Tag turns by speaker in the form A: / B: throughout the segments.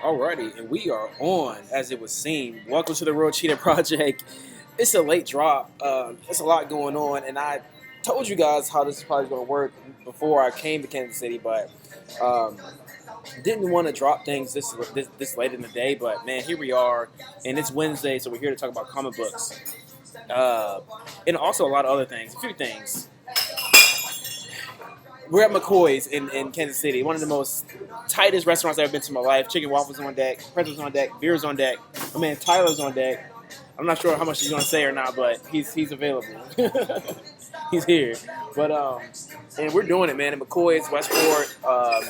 A: Alrighty, and we are on, as it would seem. Welcome to the Real Cheetah Project. It's a late drop. It's a lot going on, and I told you guys how this is probably going to work before I came to Kansas City, but didn't want to drop things this late in the day. But man, here we are, and it's Wednesday, so we're here to talk about comic books, and also a lot of other things, a few things. We're at McCoy's in Kansas City, one of the most tightest restaurants I've ever been to in my life. Chicken waffles on deck, pretzels on deck, beers on deck. My man Tyler's on deck. I'm not sure how much he's going to say or not, but he's available. He's here. But and we're doing it, man. In McCoy's, Westport,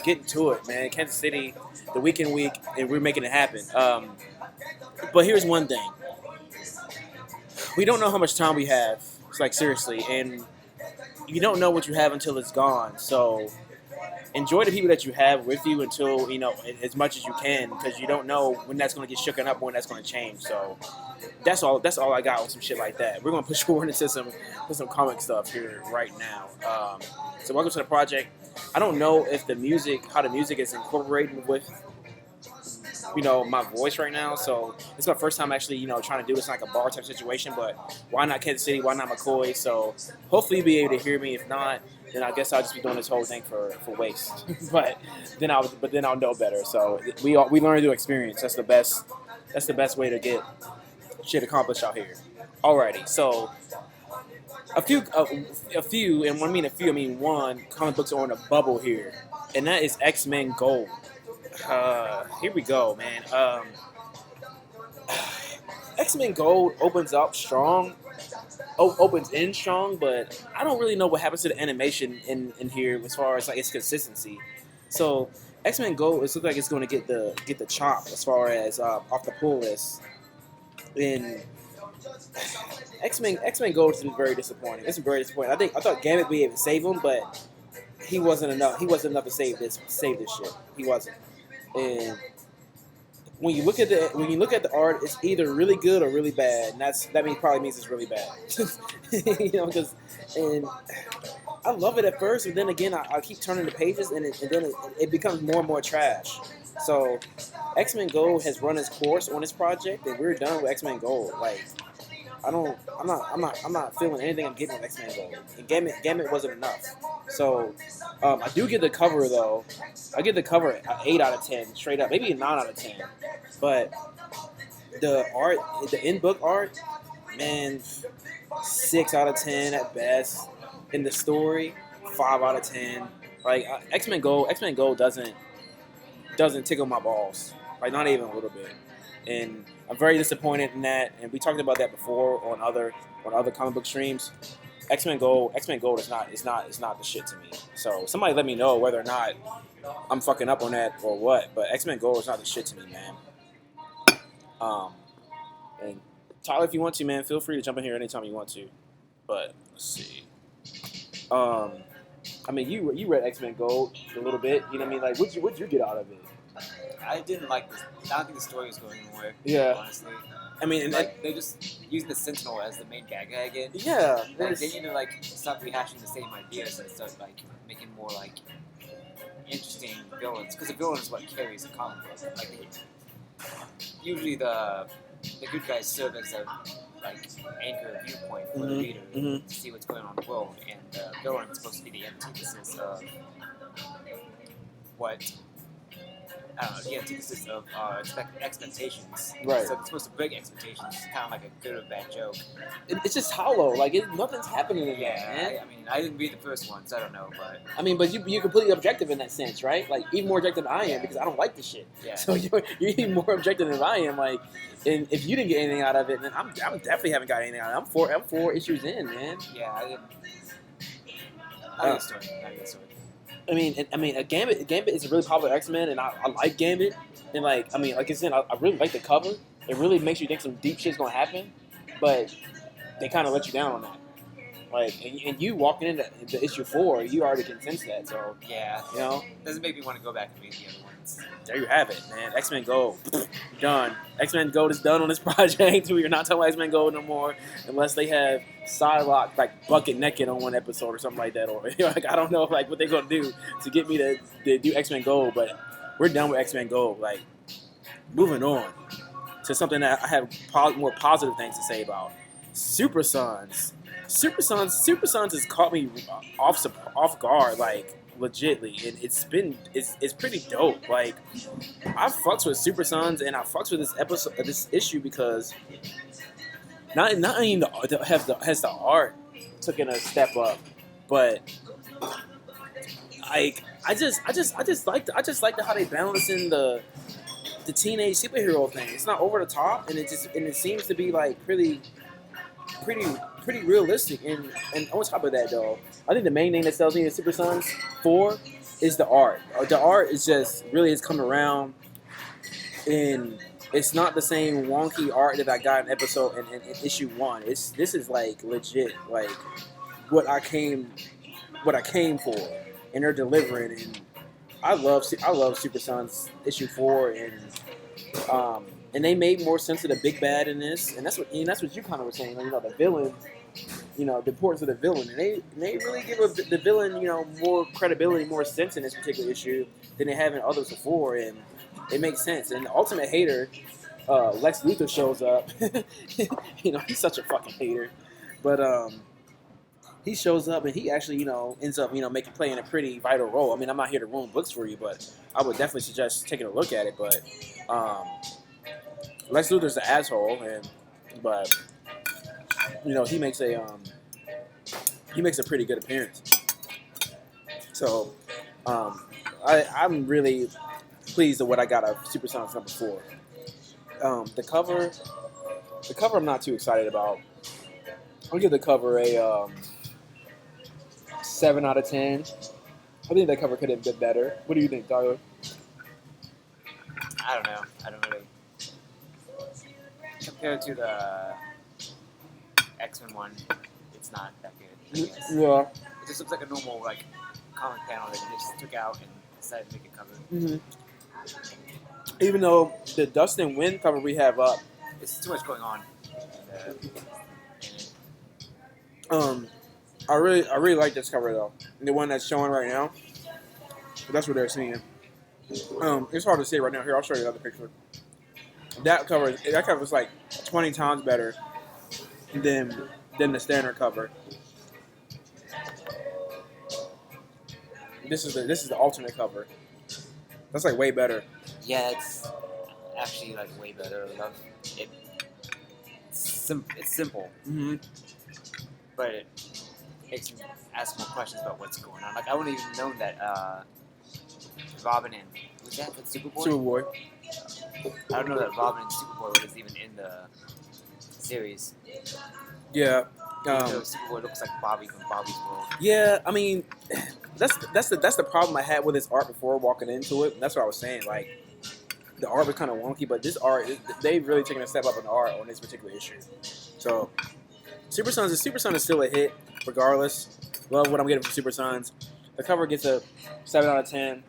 A: getting to it, man. Kansas City, the weekend week, and we're making it happen. But here's one thing: we don't know how much time we have. It's like seriously, and you don't know what you have until it's gone. So enjoy the people that you have with you until, as much as you can, because you don't know when that's going to get shooken up or when that's going to change. So that's all I got with some shit like that. We're going to push forward into some comic stuff here right now. So welcome to the project. I don't know if how the music is incorporated with my voice right now, so it's my first time actually, trying to do this in like a bar type situation, but why not Kansas City, why not McCoy? So hopefully you'll be able to hear me. If not, then I guess I'll just be doing this whole thing for waste. but then I'll know better. So we learn through experience. That's the best way to get shit accomplished out here. Alrighty, so a few, and when I mean a few, I mean one comic books are on a bubble here, and that is X-Men Gold. Here we go, man. X-Men Gold opens in strong, but I don't really know what happens to the animation in here as far as like its consistency. So X-Men Gold, it looks like it's going to get the chop as far as off the pull list. And X-Men Gold has been very disappointing. It's very disappointing. I thought Gambit would be able to save him, but he wasn't enough. He wasn't enough to save this shit. He wasn't. And when you look at the art, it's either really good or really bad, and that probably means it's really bad. Because I love it at first, but then again, I keep turning the pages, and then it becomes more and more trash. So X-Men Gold has run its course on this project, and we're done with X-Men Gold. Like, I'm not feeling anything I'm getting with X-Men Gold. And Gambit wasn't enough. So I do get the cover though. I get the cover an 8 out of 10, straight up, maybe a 9 out of 10. But the art, the in-book art, man, 6 out of 10 at best. In the story, 5 out of 10. Like X-Men Gold doesn't tickle my balls. Like, not even a little bit. And I'm very disappointed in that. And we talked about that before on other comic book streams. X-Men Gold is not the shit to me. So somebody let me know whether or not I'm fucking up on that or what. But X-Men Gold is not the shit to me, man. And Tyler, if you want to, man, feel free to jump in here anytime you want to. But let's see. I mean, you read X-Men Gold a little bit. You know what I mean? Like, what'd you get out of it?
B: I didn't like this. I don't think the story was going anywhere.
A: Yeah.
B: Honestly.
A: I mean, and
B: they're just using the Sentinel as the main bad guy again.
A: Yeah.
B: Like, they need to stop rehashing the same ideas and start making more interesting villains. Because the villain is what carries a comic book. Usually the good guys serve as a anchor viewpoint for the reader to see what's going on in the world, and the villain is supposed to be the antithesis of the antithesis of our expectations.
A: Right.
B: So it's supposed to break expectations. It's kind of like a good or bad joke.
A: It's just hollow. Like, nothing's happening in that, man.
B: I mean, I didn't read the first one, so I don't know, but...
A: I mean, but you're completely objective in that sense, right? Like, even more objective than I am, because I don't like the shit.
B: Yeah.
A: So you're even more objective than I am. Like, and if you didn't get anything out of it, then I'm definitely haven't got anything out of it. I'm four issues in, man.
B: Yeah, I didn't... I like the story.
A: I mean, Gambit is a really popular X-Men, and I like Gambit. And like I said, I really like the cover. It really makes you think some deep shit's gonna happen, but they kind of let you down on that. Like, and you walking into issue 4, you already can sense that. So
B: yeah, doesn't make me want to go back and read the other ones.
A: There you have it, man. X-Men Gold, done. X-Men Gold is done on this project. We're not talking about X-Men Gold no more, unless they have Psylocke bucket naked on one episode or something like that, or I don't know what they're gonna do to get me to do X-Men Gold. But we're done with X-Men Gold. Like, moving on to something that I have more positive things to say about. Super Sons. Super Sons has caught me off guard, like legitly, and it's pretty dope. Like I fucks with Super Sons, and I fucks with this episode, this issue because not only has the art taken a step up, but like I just like how they balance in the teenage superhero thing. It's not over the top, and it seems to be like pretty realistic. And on top of that, though, I think the main thing that sells me in Super Sons 4 is the art. The art is just really it's coming around, and it's not the same wonky art that I got in issue 1. This is like legit, like what I came for, and they're delivering. And I love Super Sons issue 4, and they made more sense of the big bad in this, and that's what you kind of were saying. You know, the villain, you know, the importance of the villain, and they really give the villain, you know, more credibility, more sense in this particular issue than they have in others before, and it makes sense. And the ultimate hater, Lex Luthor, shows up. You know, he's such a fucking hater, but he shows up and he actually, you know, ends up, you know, playing a pretty vital role. I mean, I'm not here to ruin books for you, but I would definitely suggest taking a look at it. But Lex Luthor's an asshole, but you know, he makes a pretty good appearance. So I'm really pleased with what I got out of Super Sonics number 4. The cover I'm not too excited about. I'll give the cover a 7 out of 10. I think that cover could have been better. What do you think, Tyler?
B: I don't know. I don't really. Compared to the X-Men one, it's not that good. I guess.
A: Yeah.
B: It just looks like a normal like comic panel that you just took out and decided to make a cover.
A: Mm-hmm. Even though the Dustin Wind cover we have up,
B: it's too much going on.
A: I really like this cover though. The one that's showing right now. But that's what they're seeing. It's hard to say right now. Here, I'll show you another picture. That cover is like 20 times better than the standard cover. This is the alternate cover. That's like way better.
B: Yeah, it's actually like way better. I love it. It's simple,
A: Mm-hmm.
B: but it makes you ask more questions about what's going on. Like I wouldn't even known that Robin and was that Superboy?
A: Superboy.
B: I don't know that Robin and Superboy was even in the series.
A: Yeah.
B: Superboy looks like Bobby from Bobby's World.
A: Yeah, I mean, that's the problem I had with his art before walking into it. That's what I was saying. Like, the art was kind of wonky, but this art, they've really taken a step up in the art on this particular issue. So, Super Sons is still a hit, regardless. Love what I'm getting from Super Sons. The cover gets a 7 out of 10.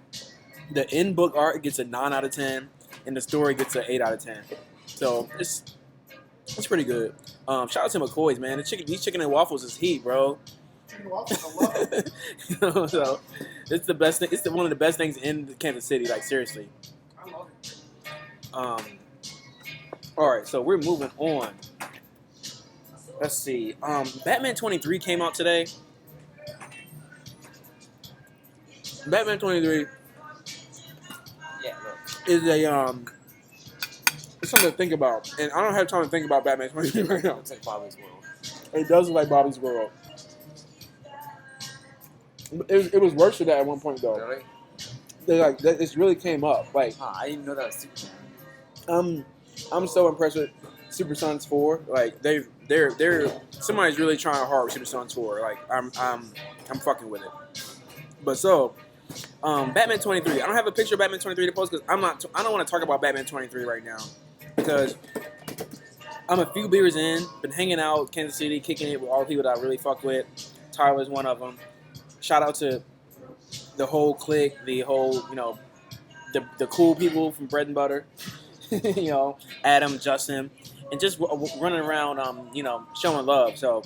A: The in-book art gets a 9 out of 10. And the story gets an 8 out of 10. So, it's pretty good. Shout out to McCoy's, man. These chicken and waffles is heat, bro.
C: Chicken and waffles, I love it.
A: You know, so it's the best thing. It's one of the best things in Kansas City. Like seriously.
C: I love it.
A: All right, so we're moving on. Let's see. Batman 23 came out today. Batman 23
B: Yeah, look.
A: is it's something to think about, and I don't have time to think about Batman 23 right
B: It
A: now.
B: looks like Bobby's World.
A: It does look like Bobby's World. It was worse than that at one point though.
B: Really?
A: This really came up. Like
B: Huh, I didn't know that was Superman.
A: I'm so impressed with Super Sons 4. Like they're somebody's really trying hard with Super Sons 4. Like I'm fucking with it. But so Batman 23. I don't have a picture of Batman 23 to post because I don't want to talk about Batman 23 right now because I'm a few beers in, been hanging out Kansas City, kicking it with all the people that I really fuck with. Tyler's one of them. Shout out to the whole clique, the whole, you know, the cool people from Bread and Butter, you know, Adam, Justin, and just running around, you know, showing love. So,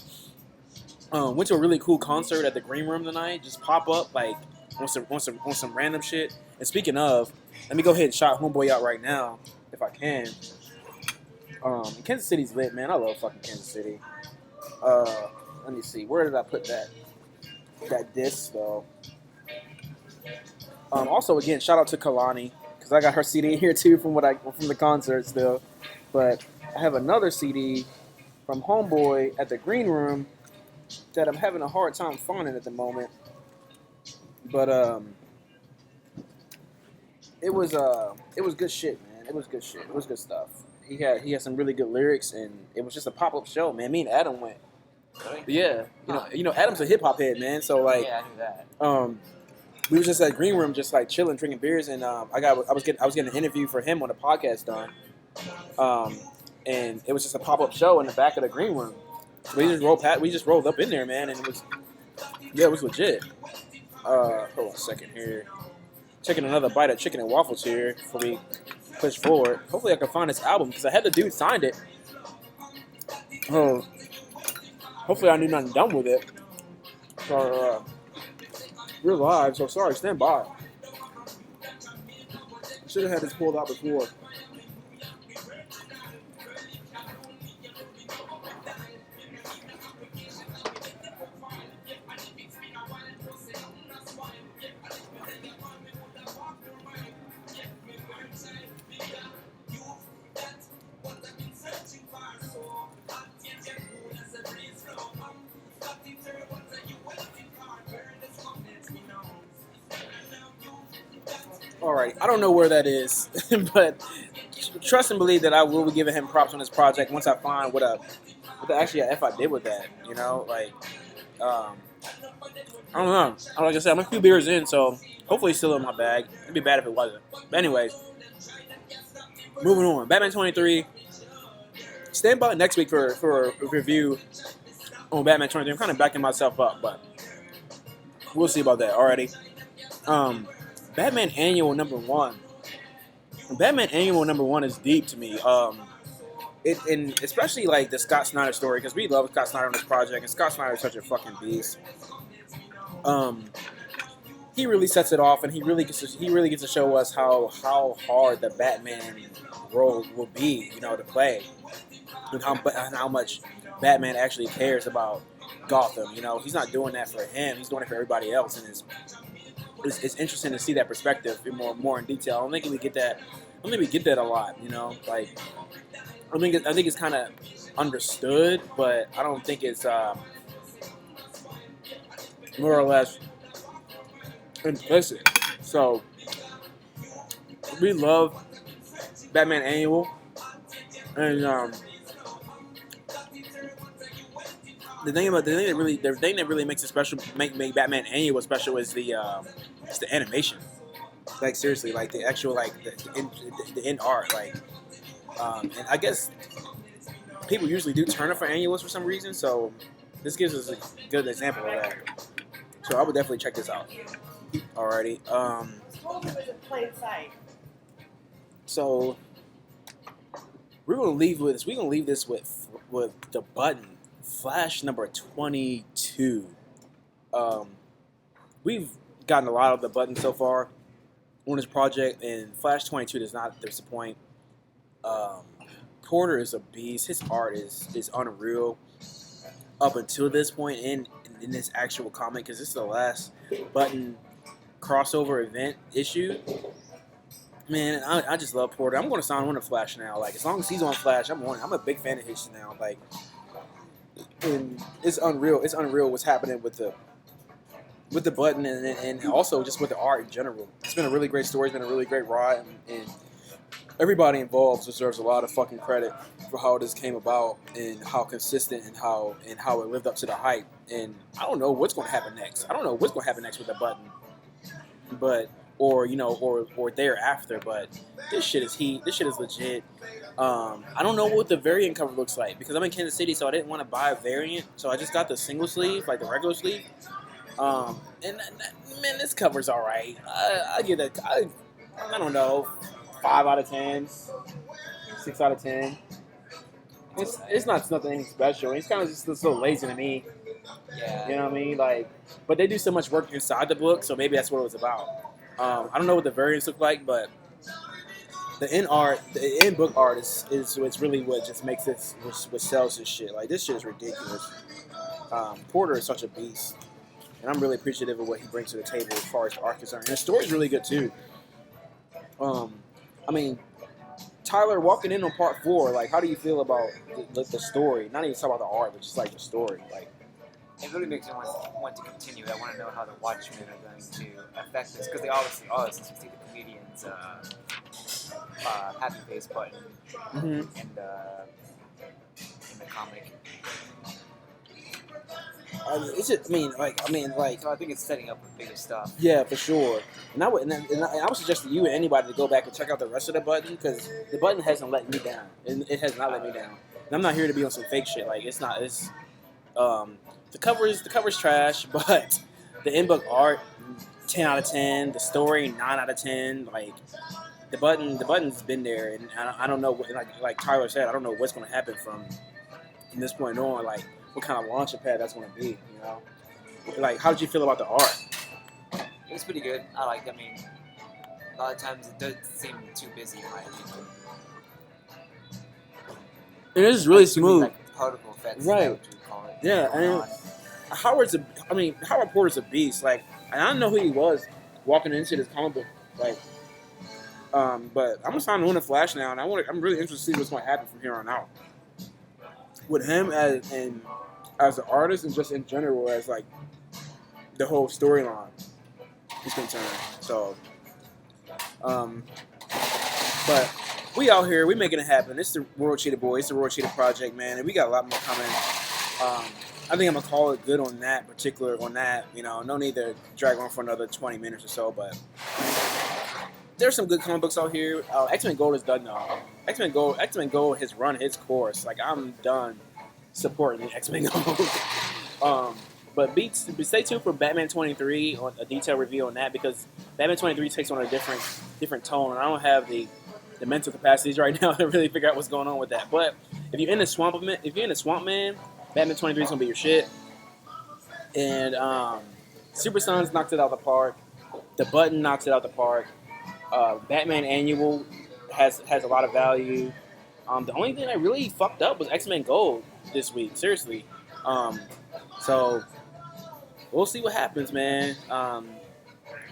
A: went to a really cool concert at the Green Room tonight. Just pop up like on some random shit. And speaking of, let me go ahead and shout Homeboy out right now. if I can. Kansas City's lit, man. I love fucking Kansas City. Let me see. Where did I put that disc though? Also, again, shout out to Kalani because I got her CD here too from the concert still. But I have another CD from Homeboy at the Green Room that I'm having a hard time finding at the moment. But it was good shit, man. It was good shit. It was good stuff. He had some really good lyrics, and it was just a pop up show, man. Me and Adam went.
B: Really?
A: Yeah, you know, Adam's a hip hop head, man. So like,
B: Yeah, I knew that.
A: We was just at Green Room, just like chilling, drinking beers, and I was getting an interview for him on the podcast done, and it was just a pop up show in the back of the Green Room. So we just rolled up in there, man, and it was legit. Hold on a second here, taking another bite of chicken and waffles here before we push forward. Hopefully, I can find this album because I had the dude signed it. Hopefully, I knew nothing dumb with it. So, we're live, so sorry, stand by. I should have had this pulled out before. Alright, I don't know where that is, but trust and believe that I will be giving him props on this project once I find what actually F I did with that. You know, like I don't know. Like I said, I'm a few beers in, so hopefully it's still in my bag. It'd be bad if it wasn't. But anyways, moving on. Batman 23. Stand by next week for a review on Batman 23. I'm kind of backing myself up, but we'll see about that. Alrighty. Batman Annual #1. Batman Annual #1 is deep to me. And especially like the Scott Snyder story, because we love Scott Snyder on this project, and Scott Snyder is such a fucking beast. He really sets it off, and he really gets to show us how hard the Batman role will be, you know, to play, and how much Batman actually cares about Gotham. You know, he's not doing that for him; he's doing it for everybody else, and it's interesting to see that perspective more in detail. I don't think we get that a lot, you know. Like, I think it's kind of understood, but I don't think it's more or less implicit. So we love Batman Annual, and the thing that really makes it special, make Batman Annual special is the animation. Like, seriously, like the actual, like the in art, like, and I guess people usually do turn up for annuals for some reason, so this gives us a good example of that. So I would definitely check this out. Alrighty. So we're gonna leave this with the button. Flash #22. We've gotten a lot of the buttons so far on this project, and Flash 22 does not disappoint. Porter is a beast. His art is unreal up until this point in this actual comic, because this is the last button crossover event issue. Man, I just love Porter. I'm going to sign on to Flash now. Like, as long as he's on Flash, I'm on it. I'm a big fan of his now. Like, and it's unreal. It's unreal what's happening with the button and also just with the art in general. It's been a really great story. It's been a really great ride, and everybody involved deserves a lot of fucking credit for how this came about and how consistent and how it lived up to the hype. And I don't know what's going to happen next. I don't know what's going to happen next with the button, or thereafter. But this shit is heat. This shit is legit. I don't know what the variant cover looks like because I'm in Kansas City, so I didn't want to buy a variant. So I just got the single sleeve, like the regular sleeve. And man, this cover's all right. I give that. I don't know, 5 out of 10, 6 out of 10. It's not nothing special. It's kind of just so lazy to me.
B: Yeah.
A: You know what I mean? Like, but they do so much work inside the book, so maybe that's what it was about. I don't know what the variants look like, but the in book art is what's really what just makes this what sells this shit. Like this shit is ridiculous. Porter is such a beast, and I'm really appreciative of what he brings to the table as far as the art is concerned. And the story's really good too. I mean, Tyler, walking in on part 4, like, how do you feel about the story? Not even talk about the art, but just like the story. Like,
B: it really makes me want to continue. I want to know how the Watchmen are going to affect this because they obviously are. Since we see the comedian's happy face button in the comic.
A: it's just,
B: So I think it's setting up for bigger stuff.
A: yeah, for sure. And I would suggest to you and anybody to go back and check out the rest of the button because the button hasn't let me down. It has not let me down. And I'm not here to be on some fake shit. Like it's not. It's the cover's trash, but the in-book art 10 out of 10. The story 9 out of 10. Like the button's been there, and I don't know what, like Tyler said, I don't know what's going to happen from this point on. Like what kind of launching pad that's going to be. You know, like how did you feel about the art?
B: It was pretty good. I mean, a lot of times it does seem too busy in my opinion.
A: It is really
B: Like,
A: smooth.
B: like particle effects.
A: Right.
B: Is that what you call it?
A: Yeah, and Howard Porter's a beast. Like, and I don't know who he was walking into this comic book. Like, but I'm gonna sign on to Flash now, and I'm really interested to see what's going to happen from here on out with him as an artist and just in general as like the whole storyline is concerned. So, but we out here, we making it happen. It's the World Cheetah Boys, it's the World Cheetah Project, man, and we got a lot more coming. I think I'm gonna call it good on that. You know, no need to drag on for another 20 minutes or so, but there's some good comic books out here. X-Men Gold is done now. X-Men Gold has run its course. Like I'm done supporting X-Men Gold. But stay tuned for Batman 23 on a detailed review on that because Batman 23 takes on a different tone, and I don't have the mental capacities right now to really figure out what's going on with that. But if you're in the Swamp Man, Batman 23 is gonna be your shit. And Supersons knocked it out of the park. The Button knocks it out of the park. Batman Annual has a lot of value. The only thing that really fucked up was X-Men Gold this week. Seriously. So we'll see what happens, man.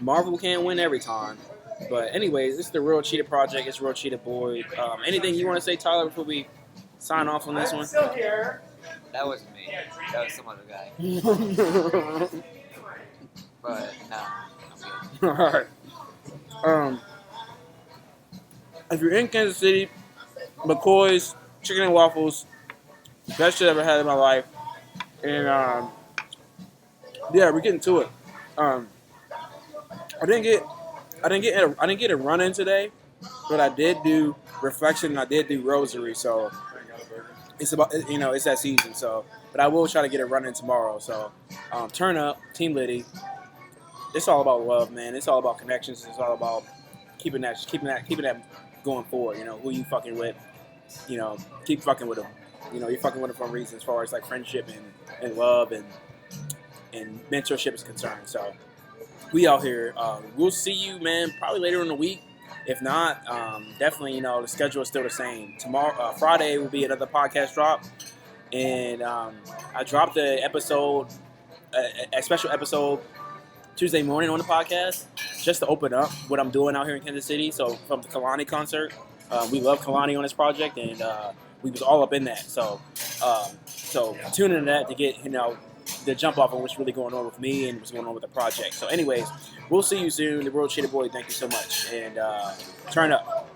A: Marvel can't win every time. But anyways, this is the Real Cheetah Project. It's Real Cheetah Boy. Anything you want to say, Tyler, before we sign off on this one?
C: I'm still here.
B: That wasn't me. That was some other guy. But nah, I'm good.
A: Alright. If you're in Kansas City, McCoy's Chicken and Waffles, best shit I ever had in my life. And yeah, we're getting to it. I didn't get a run in today, but I did do reflection and I did do rosary, so it's it's that season. So, but I will try to get a run in tomorrow. So, turn up, Team Liddy. It's all about love, man. It's all about connections. It's all about keeping that going forward. You know, who you fucking with. You know, keep fucking with them. You know, you're fucking with them for a reason, as far as like friendship and love and mentorship is concerned. So, we out here. We'll see you, man, probably later in the week. If not, definitely, the schedule is still the same. Tomorrow, Friday, will be another podcast drop. And I dropped the episode, a special episode, Tuesday morning on the podcast, just to open up what I'm doing out here in Kansas City. So from the Kalani concert, we love Kalani on this project, and we was all up in that. So tune into that to get, the jump off on what's really going on with me and what's going on with the project. So anyways, we'll see you soon. The World Cheetah Boy, thank you so much. And turn up.